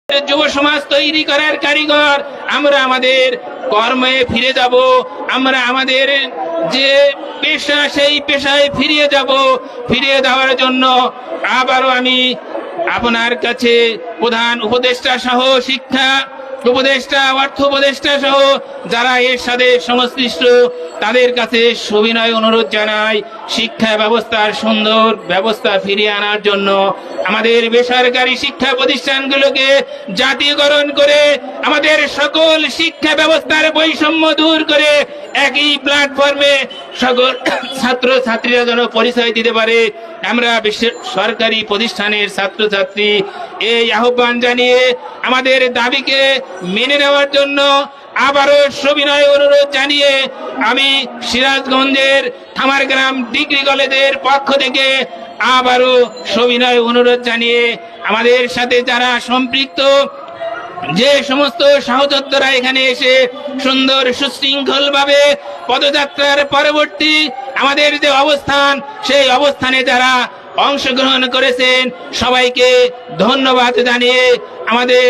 যুব সমাজ তৈরি করার কারিগর। আমরা আমাদের কর্মে ফিরে যাব, আমরা আমাদের যে পেশা সেই পেশায় ফিরিয়ে যাব। ফিরিয়ে দেওয়ার জন্য আবারও আমি আপনার কাছে প্রধান উপদেষ্টা সহ শিক্ষা উপদেষ্টা, অর্থ উপদেষ্টা সহ যারা এর সাথে সংশ্লিষ্ট তাদের কাছে সবিনয় অনুরোধ জানাই, শিক্ষা ব্যবস্থার সুন্দর ব্যবস্থা ফিরিয়ে আনার জন্য আমাদের বেসরকারি শিক্ষা প্রতিষ্ঠানগুলোকে জাতীয়করণ করে আমাদের সকল শিক্ষা ব্যবস্থার বৈষম্য দূর করে একই প্ল্যাটফর্মে সকল ছাত্র ছাত্রীরা যেন পরিচয় দিতে পারে। আমরা সরকারি প্রতিষ্ঠানের ছাত্রছাত্রী এই আহ্বান জানিয়ে আমাদের দাবিকে মেনে নেওয়ার জন্য আবারও সবিনয় অনুরোধ জানিয়ে আমি সিরাজগঞ্জের থামারগ্রাম ডিগ্রি কলেজের পক্ষ থেকে আবারও সবিনয় অনুরোধ জানিয়ে আমাদের সাথে যারা সম্পৃক্ত যে সমস্ত সহযোদ্ধারা এখানে এসে সুন্দর সুশৃঙ্খল ভাবে পদযাত্রার পরবর্তী আমাদের যে অবস্থান সেই অবস্থানে যারা অংশগ্রহণ করেছেন সবাইকে ধন্যবাদ জানিয়ে আমাদের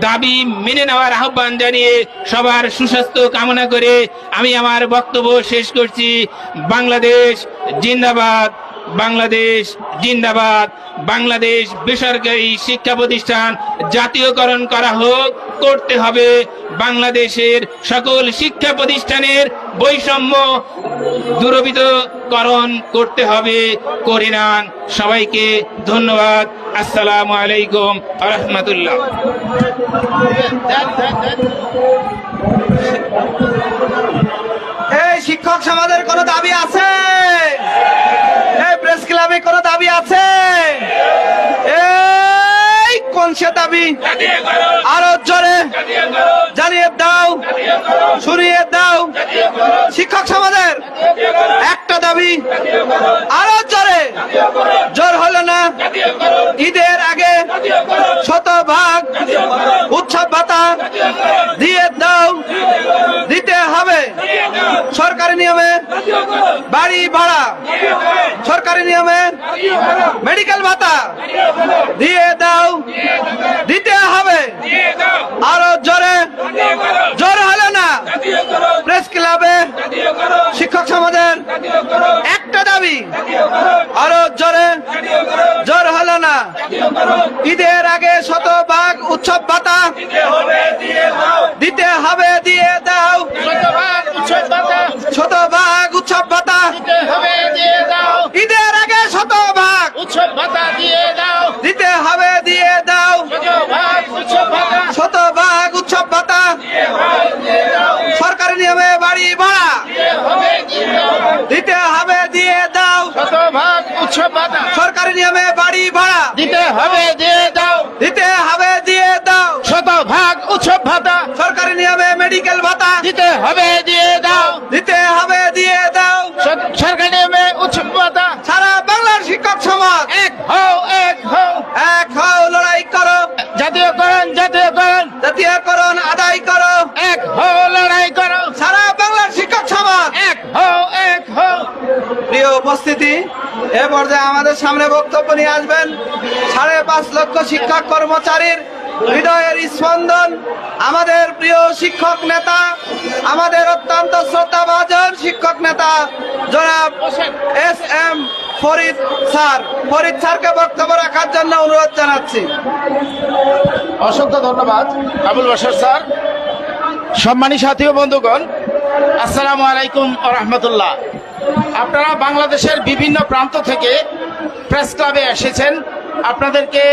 দাবি মেনে নেওয়ার আহ্বান জানিয়ে সবার সুস্বাস্থ্য কামনা করে আমি আমার বক্তব্য শেষ করছি। বাংলাদেশ জিন্দাবাদ, বাংলাদেশ জিন্দাবাদ। বাংলাদেশ বেসরকারি শিক্ষা প্রতিষ্ঠান জাতীয়করণ করা হোক, করতে হবে। বাংলাদেশের সকল শিক্ষা প্রতিষ্ঠানের বৈষম্য দূরীভূতকরণ করতে হবে, করে নেন। সবাইকে ধন্যবাদ। আসসালামু আলাইকুম ওয়া রাহমাতুল্লাহ। এই শিক্ষক সমাজের কোনো দাবি আছে? এই প্রেস ক্লাবে কোনো দাবি আছে? এই কোন সে দাবি? আরো জোরে জানিয়ে দাও, শুনিয়ে দাও। শিক্ষক সমাজের একটা দাবি, আরো জোরে। জোর হলো না। ঈদের আগে শতভাগ উৎসব ভাতা দিয়ে দাও, দিতে হবে। সরকারি নিয়মে বাড়ি ভাড়া, সরকারি নিয়মে মেডিকেল ভাতা দিয়ে দাও, দিতে হবে। আরো জোরে, জোর হলো না। প্রেস ক্লাবে শিক্ষক সমাজের একটা দাবি, আরো জোরে, জোর হলো না। ঈদের আগে শতভাগ উৎসব ভাতা দিতে হবে, দিয়ে দাও। শতভাগ উৎসব ভাতা ঈদের আগে শতভাগ উৎসব ভাতা দিয়ে দাও, দিতে হবে, দিয়ে দাও। শতভাগ উৎসব ভাতা সরকারি নিয়মে বাড়ি ভাড়া দিতে হবে, দিয়ে দাও। শতভাগ উৎসব ভাতা সরকারি নিয়মে বাড়ি ভাড়া দিতে হবে, দিয়ে দাও। দিতে হবে, দিয়ে দাও। শতভাগ উৎসব ভাতা সরকারি নিয়মে মেডিকেল ভাতা দিতে হবে, দিয়ে দাও। দিতে হবে, দিয়ে দাও। সরকারি নিয়মে উৎসব ভাতা। সারা বাংলার শিক্ষক সমাজ এক হও, এক হও, এক হও, লড়াই করো। জাতীয়করণ, জাতীয়করণ, জাতীয়করণ আদায় করো। এক হও, লড়াই করো। সারা বাংলার শিক্ষক সমাজ এক হও, এক হও। প্রিয় উপস্থিতি, এ পর্যায়ে আমাদের সামনে বক্তব্য নিয়ে আসবেন 5.5 লক্ষ শিক্ষক কর্মচারীর হৃদয়ের স্পন্দন, আমাদের প্রিয় শিক্ষক নেতা, আমাদের অত্যন্ত শ্রদ্ধাভাজন শিক্ষক নেতা জনাব SM ফরিদ স্যার। ফরিদ স্যারকে বক্তব্য রাখার জন্য অনুরোধ জানাচ্ছি। অসংখ্য ধন্যবাদ আবুল বাশার স্যার। সম্মানী সাথী ও বন্ধুগণ, আসসালামু আলাইকুম ওয়া রাহমাতুল্লাহ। আপনারা বাংলাদেশের বিভিন্ন প্রান্ত থেকে প্রেস ক্লাবে এসেছেন, আপনাদেরকে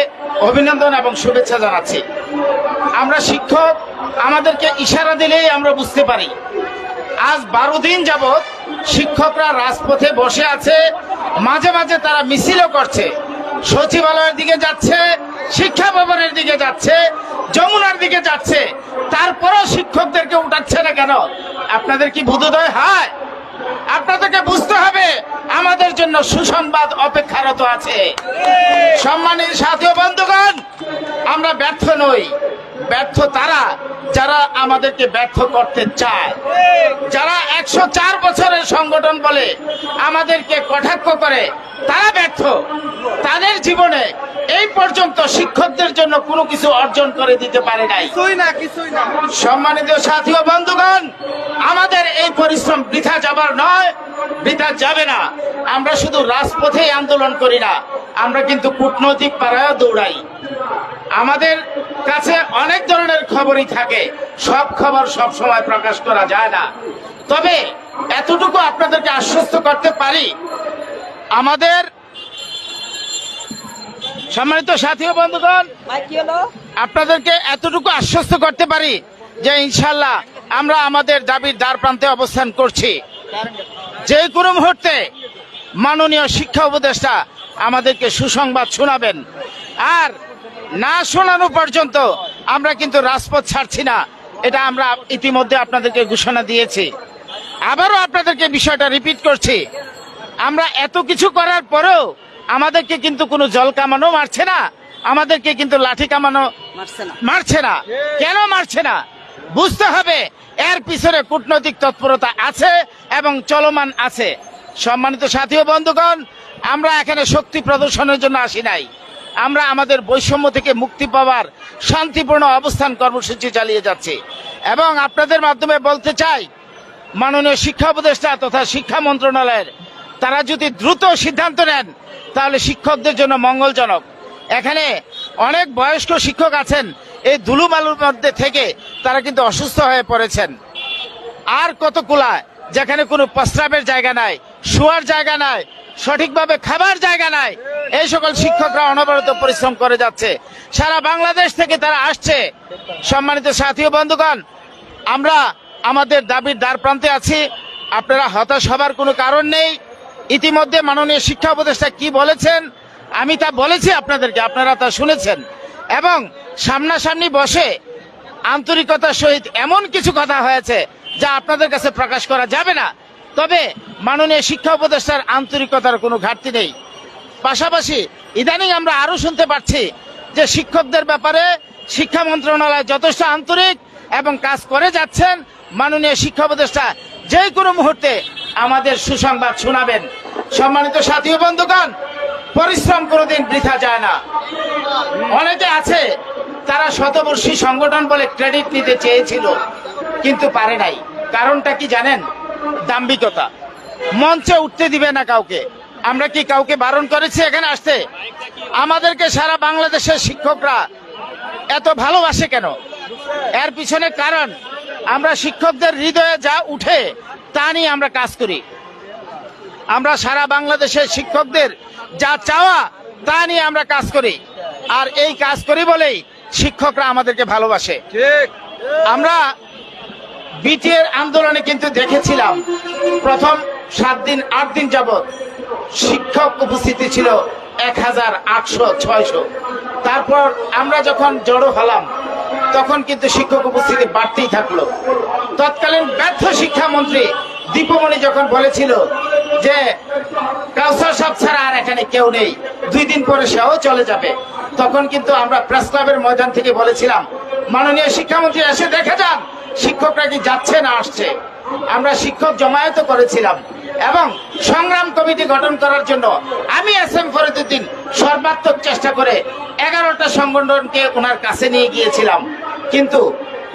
অভিনন্দন এবং শুভেচ্ছা জানাচ্ছি। আমরা শিক্ষক, আমাদেরকে ইশারা দিলেই আমরা বুঝতে পারি। আজ 12 দিন যাবৎ শিক্ষকরা রাজপথে বসে আছে, মাঝে মাঝে তারা মিছিলও করছে, সচিবালয়ের দিকে যাচ্ছে, শিক্ষা ভবনের দিকে যাচ্ছে, যমুনার দিকে যাচ্ছে। তারপরও শিক্ষকদেরকে উঠাচ্ছে না কেন? আপনাদের কি বোধোদয় হয়? আপনাদেরকে বুঝতে হবে আমাদের জন্য সুসংবাদ অপেক্ষারত আছে। সম্মানিত সাথী ও বন্ধুগণ, আমরা ব্যর্থ নই। ব্যর্থ তারা যারা আমাদেরকে ব্যর্থ করতে চায়, যারা 104 বছরের সংগঠন বলে আমাদেরকে কটাক্ষ করে, তারা ব্যর্থ। তাদের জীবনে এই পর্যন্ত শিক্ষকদের জন্য কোনো কিছু অর্জন করে দিতে পারে নাই। কিছুই না। সম্মানিত সাথী ও বন্ধুগণ, আমাদের এই পরিশ্রম বৃথা যাবার নয়, বৃথা যাবে না। আমরা শুধু রাজপথে আন্দোলন করি না, আমরা কিন্তু কূটনৈতিক পাড়ায় দৌড়াই। আমাদের কাছে অনেক ধরনের খবরই থাকে, সব খবর সব সময় প্রকাশ করা যায় না। তবে এতটুকু আপনাদেরকে আশ্বস্ত করতে পারি, আমাদের সম্মানিত সাথী ও বন্ধুগণ, আপনাদেরকে এতটুকু আশ্বস্ত করতে পারি যে ইনশাল্লাহ আমরা আমাদের দাবির দ্বার প্রান্তে অবস্থান করছি। যে কোনো মুহূর্তে মাননীয় শিক্ষা উপদেষ্টা আমাদেরকে সুসংবাদ শোনাবেন, আর না শোনানো পর্যন্ত আমরা কিন্তু রাজপথ ছাড়ছি না। এটা আমরা ইতিমধ্যে আপনাদেরকে ঘোষণা দিয়েছি। আবারও আপনাদেরকে বিষয়টা রিপিট করছি, আমরা এত কিছু করার পরেও আমাদেরকে কিন্তু কোনো জল কামানো মারছে না, আমাদেরকে কিন্তু লাঠি কামানো মারছে না। কেন মারছে না বুঝতে হবে, এর পিছনে কূটনৈতিক তৎপরতা আছে এবং চলমান আছে। সম্মানিত সাথী ও বন্ধুগণ, আমরা এখানে শক্তি প্রদর্শনের জন্য আসি নাই, আমরা আমাদের বৈষম্য থেকে মুক্তি পাওয়ার শান্তিপূর্ণ অবস্থান কর্মসূচি চালিয়ে যাচ্ছি। এবং আপনাদের মাধ্যমে বলতে চাই, মাননীয় শিক্ষা উপদেষ্টা তথা শিক্ষা মন্ত্রণালয়ের তারা যদি দ্রুত সিদ্ধান্ত নেন তাহলে শিক্ষকদের জন্য মঙ্গলজনক। এখানে অনেক বয়স্ক শিক্ষক আছেন, এই ধুলোবালুর মধ্যে থেকে তারা কিন্তু অসুস্থ হয়ে পড়েছেন। আর কত কুলায় যেখানে কোনো প্রস্রাবের জায়গা নাই, শোয়ার জায়গা নাই, সঠিকভাবে খাবার জায়গা নাই, এই সকল শিক্ষকরা অনবরত পরিশ্রম করে যাচ্ছে, সারা বাংলাদেশ থেকে তারা আসছে। সম্মানিত সাথী ও বন্ধুগণ, আমরা আমাদের দাবির দ্বার প্রান্তে আছি, আপনারা হতাশ হবার কোনো কারণ নেই। ইতিমধ্যে মাননীয় শিক্ষা উপদেষ্টা কি বলেছেন আমি তা বলেছি আপনাদেরকে, আপনারা তা শুনেছেন। এবং সামনাসামনি বসে আন্তরিকতার সহিত এমন কিছু কথা হয়েছে যা আপনাদের কাছে প্রকাশ করা যাবে না। তবে মাননীয় শিক্ষা উপদেষ্টার আন্তরিকতার কোনো ঘাটতি নেই। পাশাপাশি ইদানিং আমরা আরো শুনতে পাচ্ছি যে শিক্ষকদের ব্যাপারে শিক্ষা মন্ত্রণালয় যথেষ্ট আন্তরিক এবং কাজ করে যাচ্ছেন। মাননীয় শিক্ষা উপদেষ্টা যে কোনো মুহূর্তে আমাদের সুসংবাদ শোনাবেন। সম্মানিত সাথী ও বন্ধুগণ, পরিশ্রম কোনোদিন বৃথা যায় না। অনেকে আছে তারা শতবর্ষী সংগঠন বলে ক্রেডিট নিতে চেয়েছিল কিন্তু পারে নাই। কারণটা কি জানেন? দাম্ভিকতা। মঞ্চে উঠতে দিবে না কাউকে। আমরা কি কাউকে বারণ করেছি এখানে আসতে? আমাদেরকে সারা বাংলাদেশের শিক্ষকরা এত ভালোবাসে কেন? এর পিছনে কারণ আমরা শিক্ষকদের হৃদয়ে যা উঠে তা নিয়ে আমরা কাজ করি। আমরা সারা বাংলাদেশের শিক্ষকদের যা চাওয়া তা নিয়ে আমরা কাজ করি, আর এই কাজ করি বলেই শিক্ষকরা আমাদেরকে ভালোবাসে। আমরা বিটিএর আন্দোলনে কিন্তু দেখেছিলাম প্রথম 7 দিন 8 দিন যাবৎ শিক্ষক উপস্থিতি ছিল 1800-600। তারপর আমরা যখন জড়ো হলাম তখন কিন্তু শিক্ষক উপস্থিতি বাড়তেই থাকলো। তৎকালীন ব্যর্থ শিক্ষামন্ত্রী দীপমণি যখন বলেছিল যে কাউসার সাহেব ছাড়া আর এখানে কেউ নেই, 2 দিন পরে সেও চলে যাবে, তখন কিন্তু আমরা প্রেস ক্লাবের ময়দান থেকে বলেছিলাম মাননীয় শিক্ষামন্ত্রী এসে দেখে যান শিক্ষকরা কি যাচ্ছে না আসছে। আমরা শিক্ষক জমায়েত করেছিলাম এবং সংগ্রাম কমিটি গঠন করার জন্য আমি এস.এম. ফরিদউদ্দিন সর্বাত্মক চেষ্টা করে 11টা সংগঠনকে ওনার কাছে নিয়ে গিয়েছিলাম, কিন্তু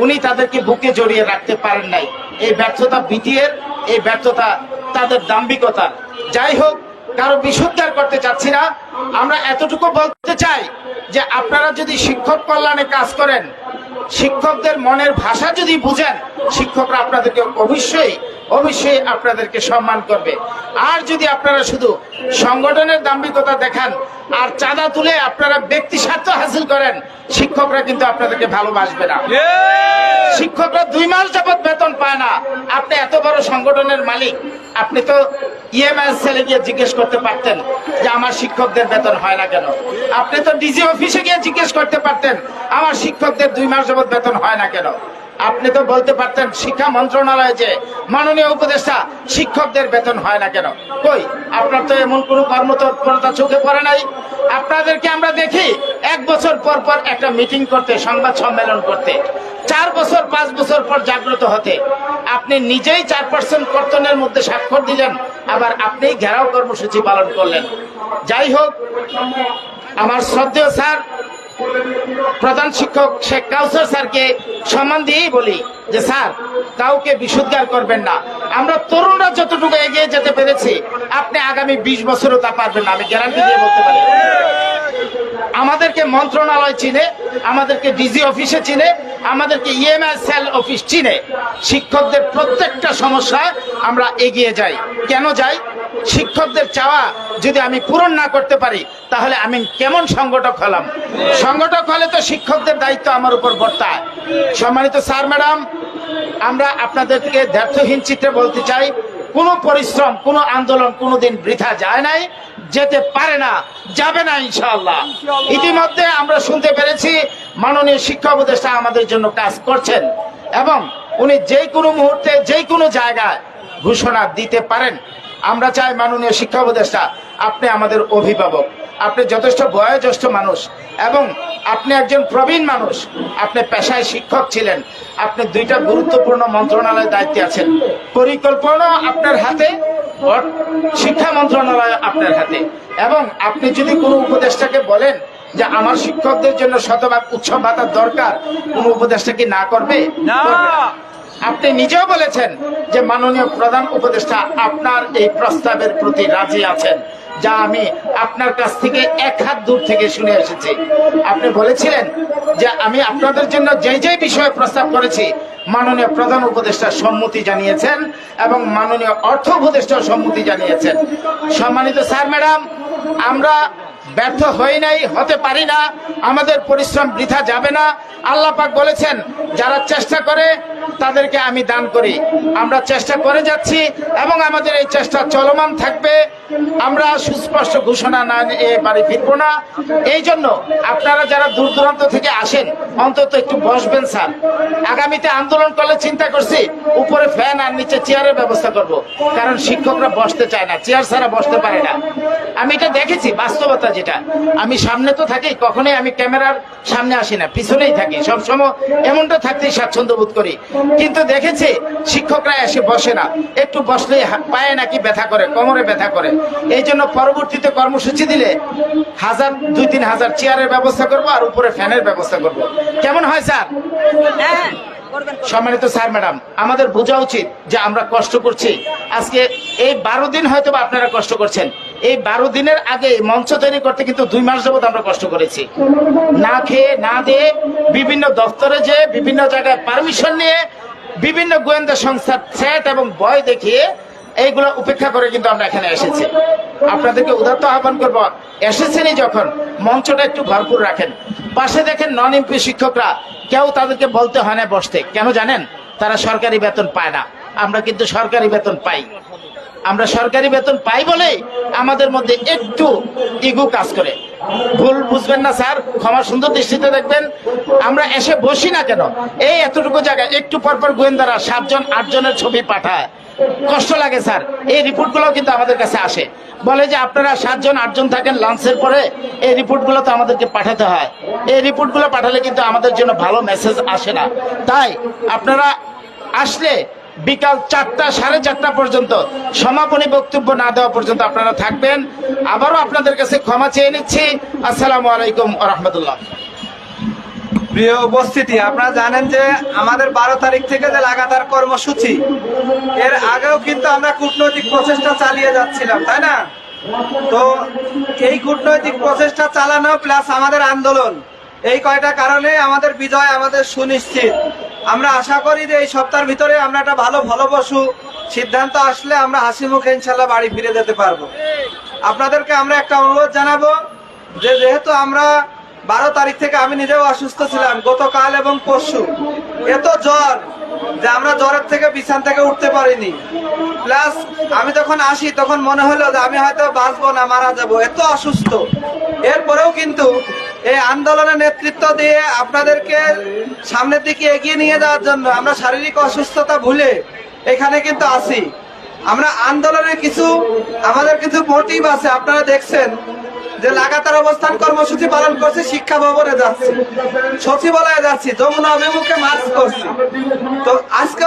উনি তাদেরকে বুকে জড়িয়ে রাখতে পারেন নাই। এই ব্যর্থতা বিটিএর, এই ব্যর্থতা তাদের দাম্ভিকতার। যাই হোক, কারো বিশুদ্ধার করতে চাচ্ছি না। আমরা এতটুকু বলতে চাই যে আপনারা যদি শিক্ষক কল্যাণে কাজ করেন, শিক্ষকদের মনের ভাষা যদি বুঝেন, শিক্ষকরা আপনাদেরকে অবশ্যই আপনাদেরকে সম্মান করবে। আর যদি আপনারা শুধু সংগঠনের দাম্ভিকতা দেখান আর চাঁদা তুলে আপনারা ব্যক্তি স্বার্থ হাসিল করেন, শিক্ষকরা কিন্তু আপনাদেরকে ভালোবাসবে না। শিক্ষকরা 2 মাস যাবত বেতন পায় না। আপনি এত বড় সংগঠনের মালিক, আপনি তো ইএমআইএস সেলে গিয়ে জিজ্ঞেস করতে পারতেন যে আমার শিক্ষকদের বেতন হয় না কেন। আপনি তো ডিজি অফিসে গিয়ে জিজ্ঞেস করতে পারতেন আমার শিক্ষকদের 2 মাস যাবত বেতন হয় না কেন। আপনি তো বলতে পারতেন শিক্ষা মন্ত্রণালয়ে যে মাননীয় উপদেষ্টা শিক্ষকদের বেতন হয় না কেন। কই, আপনার তো এমন কোনো কর্মতৎপরতা চোখে পড়ে নাই। আপনাদেরকে আমরা দেখি 1 বছর পর পর একটা মিটিং করতে, সংবাদ সম্মেলন করতে, 4 বছর 5 বছর পর জাগ্রত হতে। আপনি নিজেই 4% কর্তনের মধ্যে স্বাক্ষর দিলেন, আবার আপনিই ঘেরাও কর্মসূচি পালন করলেন। যাই হোক, আমার শ্রদ্ধেয় স্যার প্রধান শিক্ষক শেখ কাউসার স্যারকে সম্মান দিয়েই বলি যে স্যার, কাউকে বিশুদ্ধার করবেন না। আমরা তরুণরা যতটুকু এগিয়ে যেতে পেরেছি, আপনি আগামী 20 বছরও তা পারবেন না, আমি গ্যারান্টি দিয়ে বলতে পারি। আমাদেরকে মন্ত্রণালয় চিনে, আমাদেরকে ডিজি অফিসে চিনে, আমাদেরকে ইএমআই সেল অফিস চিনে। শিক্ষকদের প্রত্যেকটা সমস্যায় আমরা এগিয়ে যাই। কেন যাই? শিক্ষকদের চাওয়া যদি আমি পূরণ না করতে পারি, তাহলে আমি কেমন সংগঠক হলাম? সংগঠক হলে তো শিক্ষকদের দায়িত্ব আমার উপর বর্তায়। সম্মানিত স্যার ম্যাডাম, আমরা আপনাদেরকে দ্ব্যর্থহীন চিত্রে বলতে চাই, কোনো পরিশ্রম, কোনো আন্দোলন কোনোদিন বৃথা যায় নাই, যেতে পারে না, যাবে না ইনশাআল্লাহ। ইতিমধ্যে আমরা শুনতে পেরেছি মাননীয় শিক্ষা উপদেষ্টা আমাদের জন্য কাজ করছেন এবং উনি যে কোনো মুহূর্তে যে কোনো জায়গায় ঘোষণা দিতে পারেন। আমরা চাই মাননীয় শিক্ষা উপদেষ্টা, আপনি আমাদের অভিভাবক, আপনি যথেষ্ট বয়োজ্যেষ্ঠ মানুষ এবং আপনি একজন প্রবীণ মানুষ। আপনি পেশায় শিক্ষক ছিলেন, আপনি 2টা গুরুত্বপূর্ণ মন্ত্রণালয়ের দায়িত্বে আছেন। পরিকল্পনা আপনার হাতে, শিক্ষা মন্ত্রণালয় আপনার হাতে, এবং আপনি যদি কোনো উপদেষ্টাকে বলেন যে আমার শিক্ষকদের জন্য শতভাগ উৎসব ভাতার দরকার, কোন উপদেষ্টা কি না করবে? করবে। আপনি নিজেও বলেছেন যে মাননীয় প্রধান উপদেষ্টা আপনার এই প্রস্তাবের প্রতি রাজি আছেন, যা আমি আপনার কাছ থেকে 1 হাত দূর থেকে শুনে এসেছি। আপনি বলেছিলেন যে আমি আপনাদের জন্য যে যে বিষয়ে প্রস্তাব করেছি, মাননীয় প্রধান উপদেষ্টা সম্মতি জানিয়েছেন এবং মাননীয় অর্থ উপদেষ্টা সম্মতি জানিয়েছেন। সম্মানিত স্যার ম্যাডাম, আমরা ব্যর্থ হই নাই, হতে পারি না, আমাদের পরিশ্রম বৃথা যাবে না। আল্লাহ পাক বলেছেন, যারা চেষ্টা করে তাদেরকে আমি দান করি। আমরা চেষ্টা করে যাচ্ছি এবং আমাদের এই চেষ্টা চলমান থাকবে। আমরা সুস্পষ্ট ঘোষণা না নিয়ে বাড়ি ফিরবো না। এই জন্য আপনারা যারা দূর দূরান্ত থেকে আসেন, অন্তত একটু বসবেন স্যার। আগামীতে আন্দোলন করলে চিন্তা করছি উপরে ফ্যান আর নিচে চেয়ারের ব্যবস্থা করব, কারণ শিক্ষকরা বসতে চায় না, চেয়ার ছাড়া বসতে পারে না। আমি এটা দেখেছি, বাস্তবতা যেটা। আমি সামনে তো থাকি, কখনোই আমি ক্যামেরার সামনে আসি না, পিছনেই থাকি সবসময়, এমনটা থাকতেই স্বাচ্ছন্দ্য বোধ করি। কিন্তু দেখেছি শিক্ষকরা এসে বসে না, একটু বসলেই পায়ে নাকি ব্যথা করে, কোমরে ব্যথা করে। এই জন্য পরবর্তীতে কর্মসূচি দিলে 2-3 হাজার চেয়ারের ব্যবস্থা করব আর উপরে ফ্যানের ব্যবস্থা করব। কেমন হয় স্যার? সম্মানিত স্যার ম্যাডাম, আমাদের বোঝা উচিত যে আমরা কষ্ট করছি। আজকে এই 12 দিন হয়তো আপনারা কষ্ট করছেন, এই 12 দিনের আগে মঞ্চ তৈরি করতে কিন্তু 2 মাস যাবত আমরা কষ্ট করেছি, না খেয়ে না দিয়ে, বিভিন্ন দপ্তরে যে বিভিন্ন জায়গায় পারমিশন নিয়ে, বিভিন্ন গোয়েন্দা সংস্থার থ্রেট এবং ভয় দেখিয়ে এইগুলো উপেক্ষা করে কিন্তু আমরা এখানে এসেছি। আপনাদেরকে উদাত্ত আহ্বান করবো, এসেছেনই যখন মঞ্চটা একটু ভরপুর রাখেন। পাশে দেখেন নন এমপি শিক্ষকরা, কেউ তাদেরকে বলতে হয় না বসতে। কেন জানেন? তারা সরকারি বেতন পায় না, আমরা কিন্তু সরকারি বেতন পাই। আমরা সরকারি বেতন পাই বলে আমাদের মধ্যে একটু ইগো কাজ করে। ভুল বুঝবেন না স্যার, ক্ষমা সুন্দর দৃষ্টিতে দেখবেন। আমরা এসে বসি না কেন, এই এতটুকু জায়গায় একটু পরপর গোয়েন্দারা 7-8 জনের ছবি পাঠায়, কষ্ট লাগে স্যার। এই রিপোর্টগুলো কিন্তু আমাদের কাছে আসে, বলে যে আপনারা 7-8 জন থাকেন লাঞ্চের পরে, এই রিপোর্টগুলো তো আমাদেরকে পাঠাতে হয়। এই রিপোর্টগুলো পাঠালে কিন্তু আমাদের জন্য ভালো মেসেজ আসে না। তাই আপনারা আসলে বিকাল 4টা 4:30 পর্যন্ত, সমাপনী বক্তব্য না দেওয়া পর্যন্ত আপনারা থাকবেন। আবারও আপনাদের কাছে ক্ষমা চেয়ে নিচ্ছি। আসসালামু আলাইকুম ওয়া রাহমাতুল্লাহ। প্রিয় উপস্থিতি, আপনারা জানেন যে আমাদের 12 তারিখ থেকে যে লাগাতার কর্মসূচি, এর আগেও কিন্তু আমরা কূটনৈতিক প্রচেষ্টা চালিয়ে যাচ্ছিলাম, তাই না? তো এই কূটনৈতিক প্রচেষ্টা চালানো প্লাস আমাদের আন্দোলন, এই কয়টা কারণে আমাদের বিজয় আমাদের সুনিশ্চিত। আমরা আশা করি যে এই সপ্তাহের ভিতরে আমরা একটা ভালো ফলপ্রসূ সিদ্ধান্ত আসলে আমরা হাসি মুখে ইনশাল্লাহ বাড়ি ফিরে যেতে পারবো। আপনাদেরকে আমরা একটা অনুরোধ জানাবো যে যেহেতু আমরা 12 তারিখ থেকে, আমি নিজেও অসুস্থ ছিলাম গতকাল এবং পরশু, এত জ্বর যে আমরা জ্বরের থেকে বিছান থেকে উঠতে পারিনি। প্লাস আমি যখন আসি তখন মনে হলো যে আমি হয়তো বাঁচবো না, মারা যাবো, এত অসুস্থ। এরপরেও কিন্তু এই আন্দোলনের নেতৃত্ব দিয়ে আপনাদেরকে সামনের দিকে এগিয়ে নিয়ে যাওয়ার জন্য আমরা শারীরিক অসুস্থতা ভুলে এখানে কিন্তু আছি। আমরা আন্দোলনের আমাদের কিছু মোটিভ আছে। আপনারা দেখছেন যে লাগাতার অবস্থান কর্মসূচি পালন করছি, শিক্ষা ভবনে যাচ্ছি, সচিবালয়ে যাচ্ছি, যমুনা অভিমুখে মার্চ করছি। তো আজকে